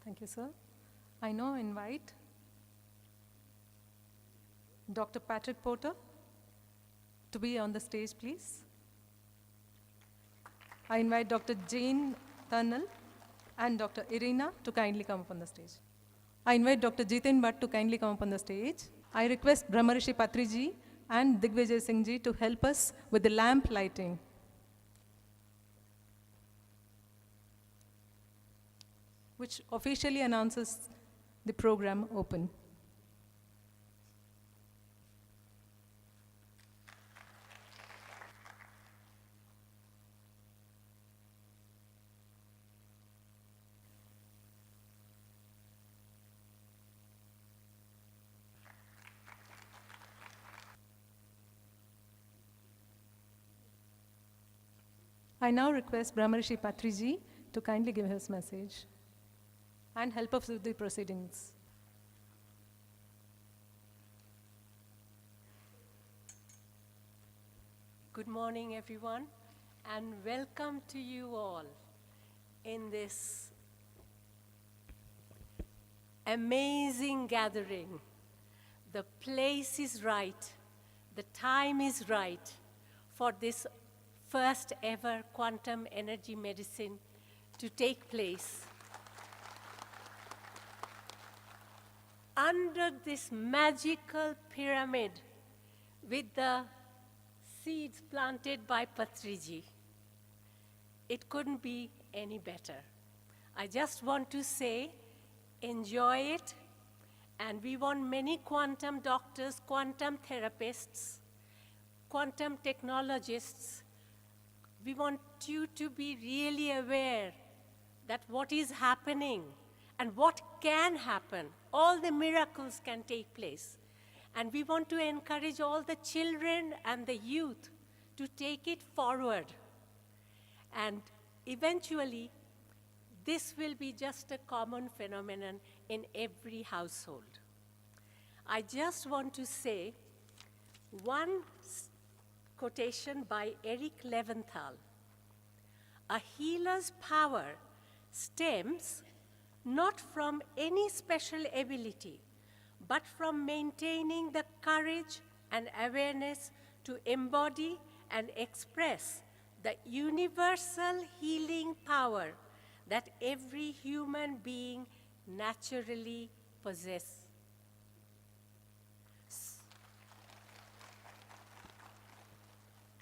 Thank you, sir. I now invite Dr. Patrick Porter to be on the stage, please. I invite Dr. Jane Turnell and Dr. Irina to kindly come up on the stage. I invite Dr. Jitin Bhatt to kindly come up on the stage. I request Brahmarishi Patriji and Digvijay Singh ji to help us with the lamp lighting. Which officially announces the program open. I now request Brahmarishi Patriji to kindly give his message and help us with the proceedings. Good morning, everyone, and welcome to you all in this amazing gathering. The place is right, the time is right for this first ever quantum energy medicine to take place. Under this magical pyramid with the seeds planted by Patriji. It couldn't be any better. I just want to say, enjoy it, and we want many quantum doctors, quantum therapists, quantum technologists. We want you to be really aware that what is happening and what can happen, all the miracles can take place. And we want to encourage all the children and the youth to take it forward. And eventually, this will be just a common phenomenon in every household. I just want to say one quotation by Eric Leventhal. A healer's power stems not from any special ability, but from maintaining the courage and awareness to embody and express the universal healing power that every human being naturally possesses.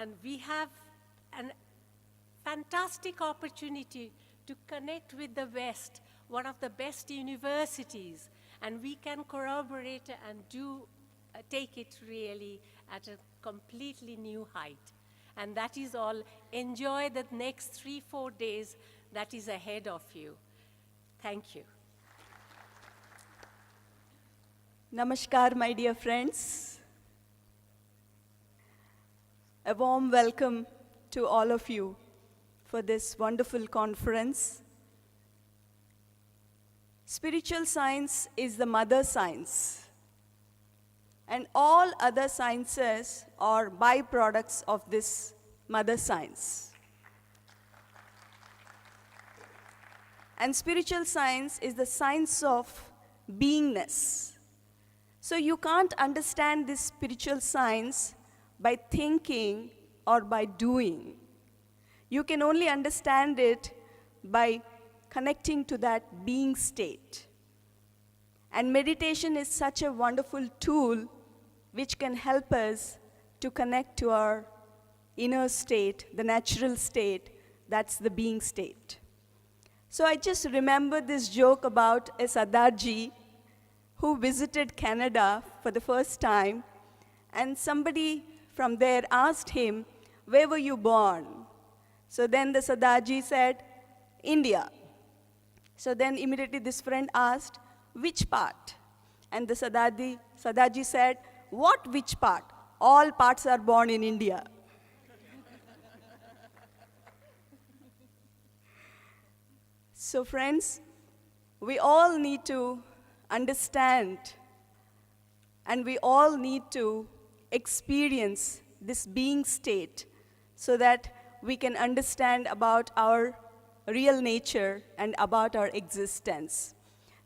And we have a fantastic opportunity to connect with the West, one of the best universities, and we can corroborate and take it really at a completely new height. And that is all. Enjoy the next 3-4 days that is ahead of you. Thank you. Namaskar, my dear friends. A warm welcome to all of you for this wonderful conference. Spiritual science is the mother science, and all other sciences are byproducts of this mother science. And spiritual science is the science of beingness. So you can't understand this spiritual science by thinking or by doing. You can only understand it by connecting to that being state. And meditation is such a wonderful tool which can help us to connect to our inner state, the natural state, that's the being state. So I just remember this joke about a Sardarji who visited Canada for the first time, and somebody from there asked him, "Where were you born?" So then the Sardarji said, "India." So then immediately this friend asked, "Which part?" And the Sardarji said, "What which part? All parts are born in India." So friends, we all need to understand and we all need to experience this being state so that we can understand about our real nature and about our existence.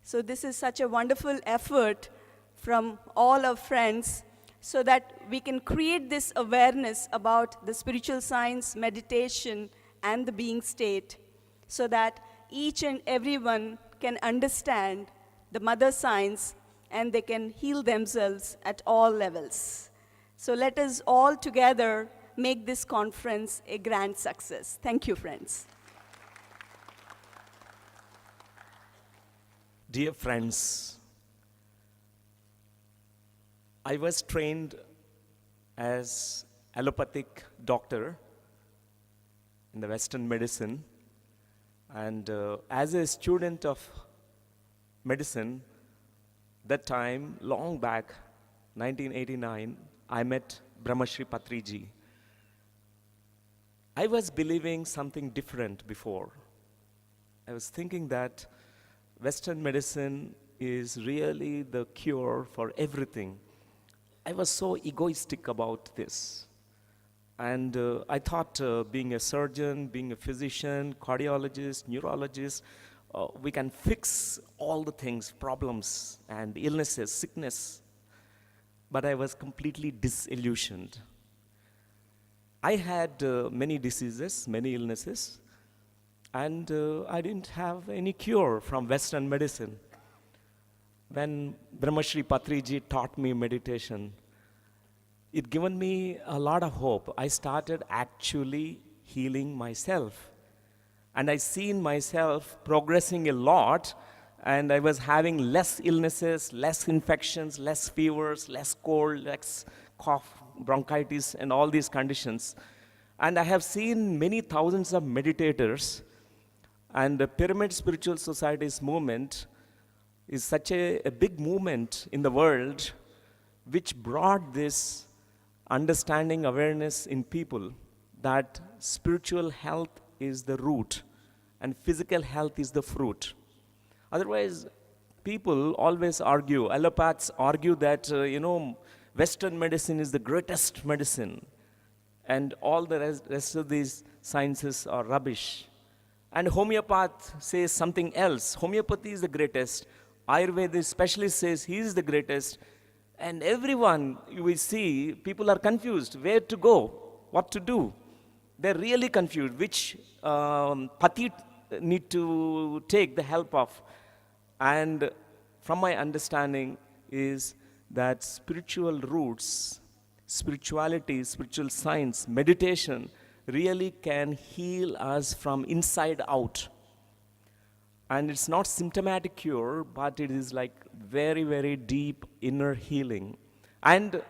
So this is such a wonderful effort from all our friends so that we can create this awareness about the spiritual science, meditation, and the being state, so that each and everyone can understand the mother science and they can heal themselves at all levels. So let us all together make this conference a grand success. Thank you, friends. Dear friends, I was trained as allopathic doctor in the Western medicine, and as a student of medicine, that time, long back, 1989, I met Brahmashri Patriji. I was believing something different before. I was thinking that Western medicine is really the cure for everything. I was so egoistic about this. And I thought being a surgeon, being a physician, cardiologist, neurologist, we can fix all the things, problems and illnesses, sickness. But I was completely disillusioned. I had many diseases, many illnesses, and I didn't have any cure from Western medicine. When Brahmashri Patriji taught me meditation, it given me a lot of hope. I started actually healing myself. And I seen myself progressing a lot, and I was having less illnesses, less infections, less fevers, less cold, less cough, bronchitis, and all these conditions. And I have seen many thousands of meditators, and the Pyramid Spiritual Society's movement is such a big movement in the world which brought this understanding, awareness in people that spiritual health is the root and physical health is the fruit. Otherwise, people always argue, allopaths argue that, Western medicine is the greatest medicine and all the rest of these sciences are rubbish. And homeopath says something else. Homeopathy is the greatest. Ayurveda specialist says he is the greatest. And everyone, you will see, people are confused where to go, what to do. They're really confused which pati need to take the help of. And from my understanding is that spiritual roots, spirituality, spiritual science, meditation really can heal us from inside out. And it's not symptomatic cure, but it is like very, very deep inner healing. And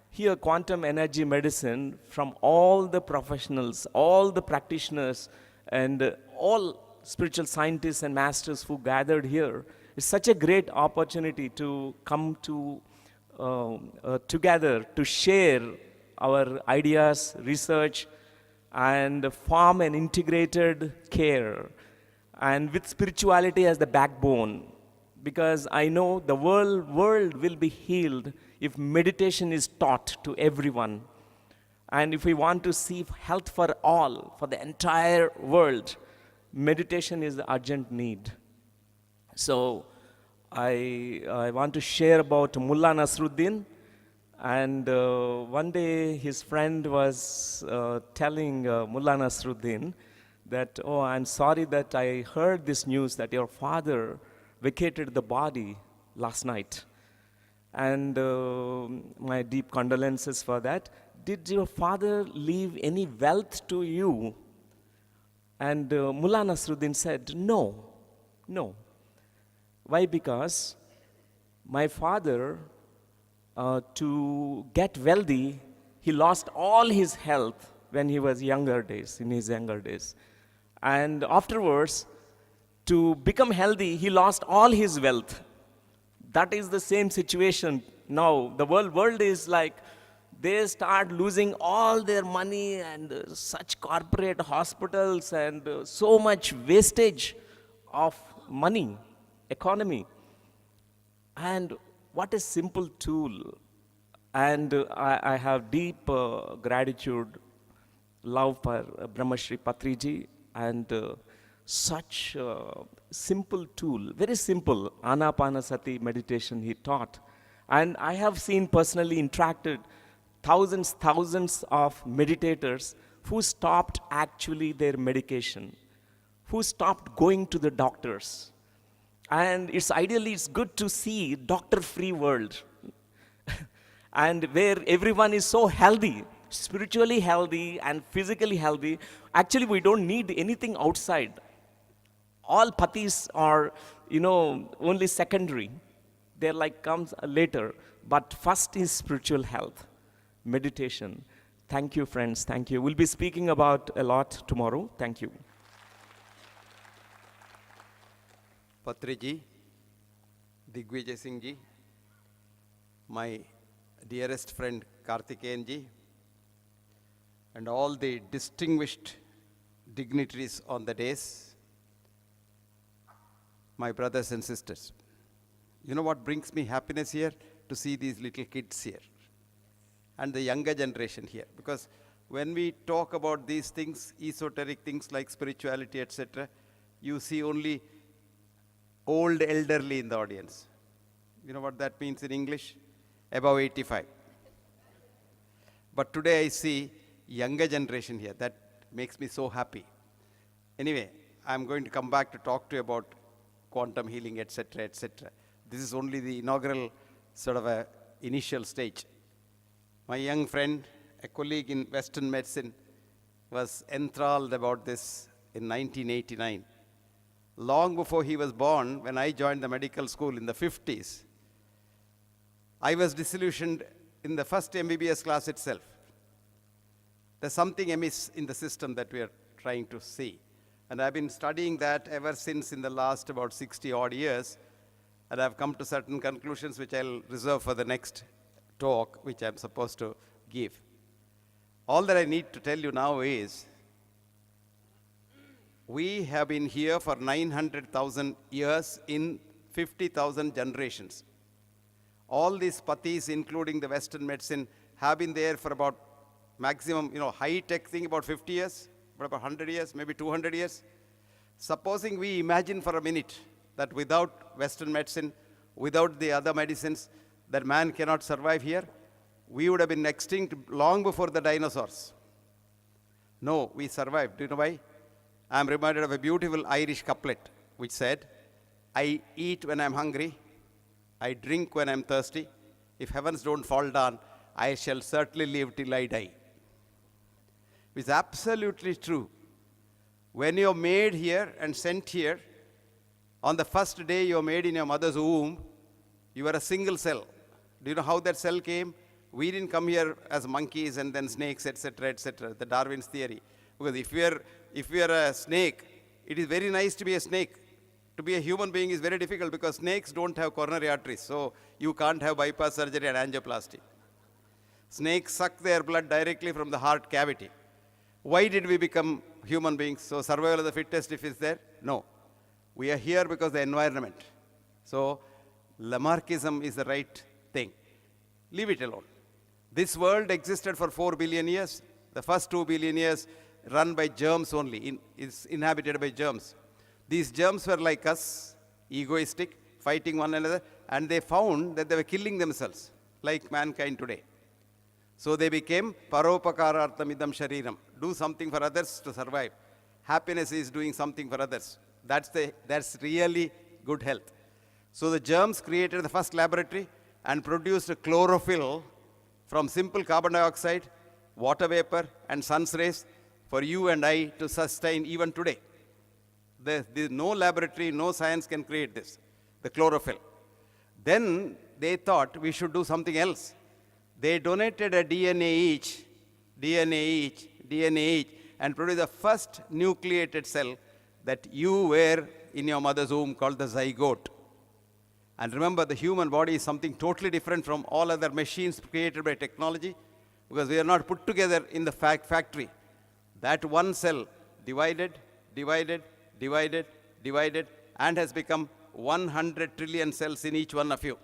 here, quantum energy medicine, from all the professionals, all the practitioners, and all spiritual scientists and masters who gathered here, is such a great opportunity to come to together to share our ideas, research, and form an integrated care, and with spirituality as the backbone. Because I know the world will be healed if meditation is taught to everyone. And if we want to see health for all, for the entire world, meditation is the urgent need. So I want to share about Mullah Nasruddin. And one day his friend was telling Mullah Nasruddin that, oh, I'm sorry that I heard this news that your father vacated the body last night. And my deep condolences for that. Did your father leave any wealth to you? And Mullah Nasruddin said, no. Why? Because my father, to get wealthy, he lost all his health when he was in his younger days. And afterwards, to become healthy, he lost all his wealth. That is the same situation now. The world is like, they start losing all their money and such corporate hospitals and so much wastage of money, economy. And what a simple tool. And I have deep gratitude, love for Brahmashri Patriji. And Such a simple tool, very simple, Anapanasati meditation he taught. And I have seen personally interacted thousands of meditators who stopped actually their medication, who stopped going to the doctors. And it's good to see doctor-free world and where everyone is so healthy, spiritually healthy and physically healthy. Actually, we don't need anything outside. All pathis are, only secondary. They're like comes later. But first is spiritual health, meditation. Thank you, friends. Thank you. We'll be speaking about a lot tomorrow. Thank you. Patriji, Digvijay Singh ji, my dearest friend Karthikeyan ji, and all the distinguished dignitaries on the dais, my brothers and sisters. You know what brings me happiness here? To see these little kids here and the younger generation here. Because when we talk about these things, esoteric things like spirituality, etc., you see only old elderly in the audience. You know what that means in English? Above 85. But today I see younger generation here. That makes me so happy. Anyway, I'm going to come back to talk to you about quantum healing, etc., etc. This is only the inaugural sort of a initial stage. My young friend, a colleague in Western medicine, was enthralled about this in 1989. Long before he was born, when I joined the medical school in the 50s, I was disillusioned in the first MBBS class itself. There's something amiss in the system that we are trying to see. And I've been studying that ever since in the last about 60 odd years. And I've come to certain conclusions which I'll reserve for the next talk, which I'm supposed to give. All that I need to tell you now is, we have been here for 900,000 years in 50,000 generations. All these pathis, including the Western medicine, have been there for about maximum, high-tech thing about 50 years, about 100 years, maybe 200 years. Supposing we imagine for a minute that without Western medicine, without the other medicines, that man cannot survive here, we would have been extinct long before the dinosaurs. No, we survived. Do you know why? I'm reminded of a beautiful Irish couplet which said, I eat when I'm hungry, I drink when I'm thirsty. If heavens don't fall down, I shall certainly live till I die. It's absolutely true. When you're made here and sent here, on the first day you're made in your mother's womb, you are a single cell. Do you know how that cell came? We didn't come here as monkeys and then snakes, etc., the Darwin's theory. Because if we are a snake, it is very nice to be a snake. To be a human being is very difficult because snakes don't have coronary arteries, so you can't have bypass surgery and angioplasty. Snakes suck their blood directly from the heart cavity. Why did we become human beings? So survival of the fittest if it's there? No. We are here because of the environment. So Lamarckism is the right thing. Leave it alone. This world existed for 4 billion years. The first 2 billion years run by germs only, is inhabited by germs. These germs were like us, egoistic, fighting one another, and they found that they were killing themselves, like mankind today. So they became paropakarartham idam shariram. Do something for others to survive. Happiness is doing something for others. That's really good health. So the germs created the first laboratory and produced a chlorophyll from simple carbon dioxide, water vapor, and sun's rays for you and I to sustain even today. There's no laboratory, no science can create this, the chlorophyll. Then they thought we should do something else. They donated a DNA each, and produced the first nucleated cell that you were in your mother's womb called the zygote. And remember, the human body is something totally different from all other machines created by technology, because we are not put together in the factory. That one cell divided, and has become 100 trillion cells in each one of you.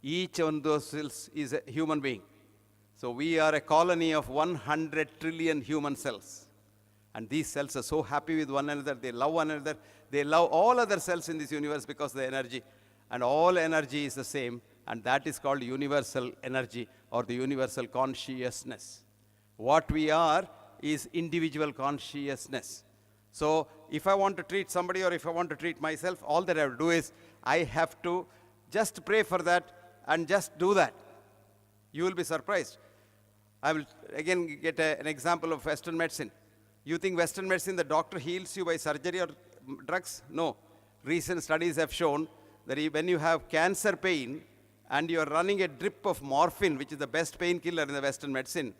Each one of those cells is a human being. So we are a colony of 100 trillion human cells. And these cells are so happy with one another, they love one another, they love all other cells in this universe because of the energy. And all energy is the same, and that is called universal energy or the universal consciousness. What we are is individual consciousness. So if I want to treat somebody or if I want to treat myself, all that I have to do is I have to just pray for that and just do that. You will be surprised. I will again get an example of Western medicine. You think Western medicine, the doctor heals you by surgery or drugs? No. Recent studies have shown that when you have cancer pain and you are running a drip of morphine, which is the best painkiller in the Western medicine,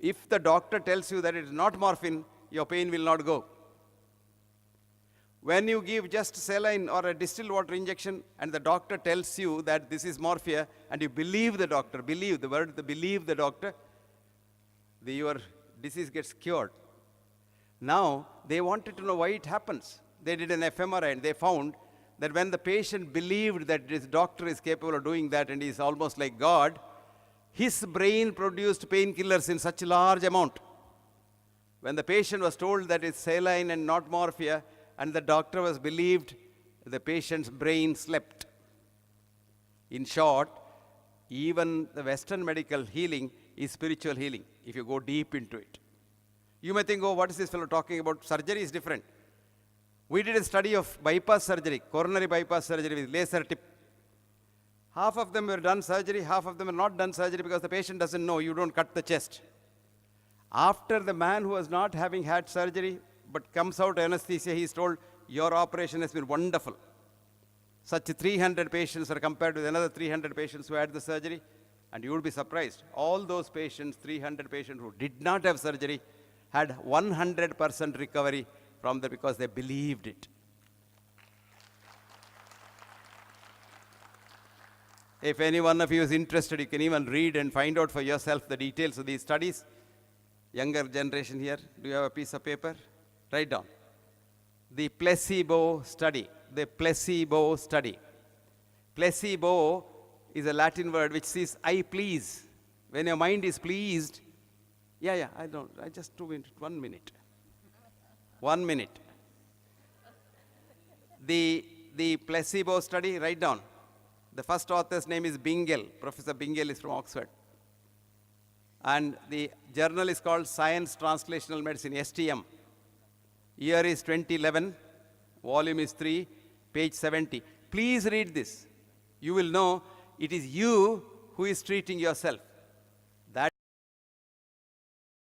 if the doctor tells you that it is not morphine, your pain will not go. When you give just saline or a distilled water injection and the doctor tells you that this is morphia and you believe the doctor, believe the doctor, your disease gets cured. Now, they wanted to know why it happens. They did an fMRI and they found that when the patient believed that this doctor is capable of doing that and he is almost like God, his brain produced painkillers in such a large amount. When the patient was told that it's saline and not morphia, and the doctor was believed, the patient's brain slept. In short, even the Western medical healing is spiritual healing, if you go deep into it. You may think, oh, what is this fellow talking about? Surgery is different. We did a study of bypass surgery, coronary bypass surgery with laser tip. Half of them were done surgery, half of them were not done surgery because the patient doesn't know, you don't cut the chest. After the man who was not having had surgery, but comes out anesthesia, he is told, your operation has been wonderful. Such 300 patients are compared with another 300 patients who had the surgery, and you would be surprised. All those patients, 300 patients who did not have surgery, had 100% recovery from that because they believed it. If any one of you is interested, you can even read and find out for yourself the details of these studies. Younger generation here, do you have a piece of paper? Write down. The placebo study. The placebo study. Placebo is a Latin word which says, I please. When your mind is pleased, just 2 minutes, 1 minute. 1 minute. The placebo study, write down. The first author's name is Bingle. Professor Bingle is from Oxford. And the journal is called Science Translational Medicine, STM. Year is 2011, volume is 3, page 70. Please read this. You will know it is you who is treating yourself.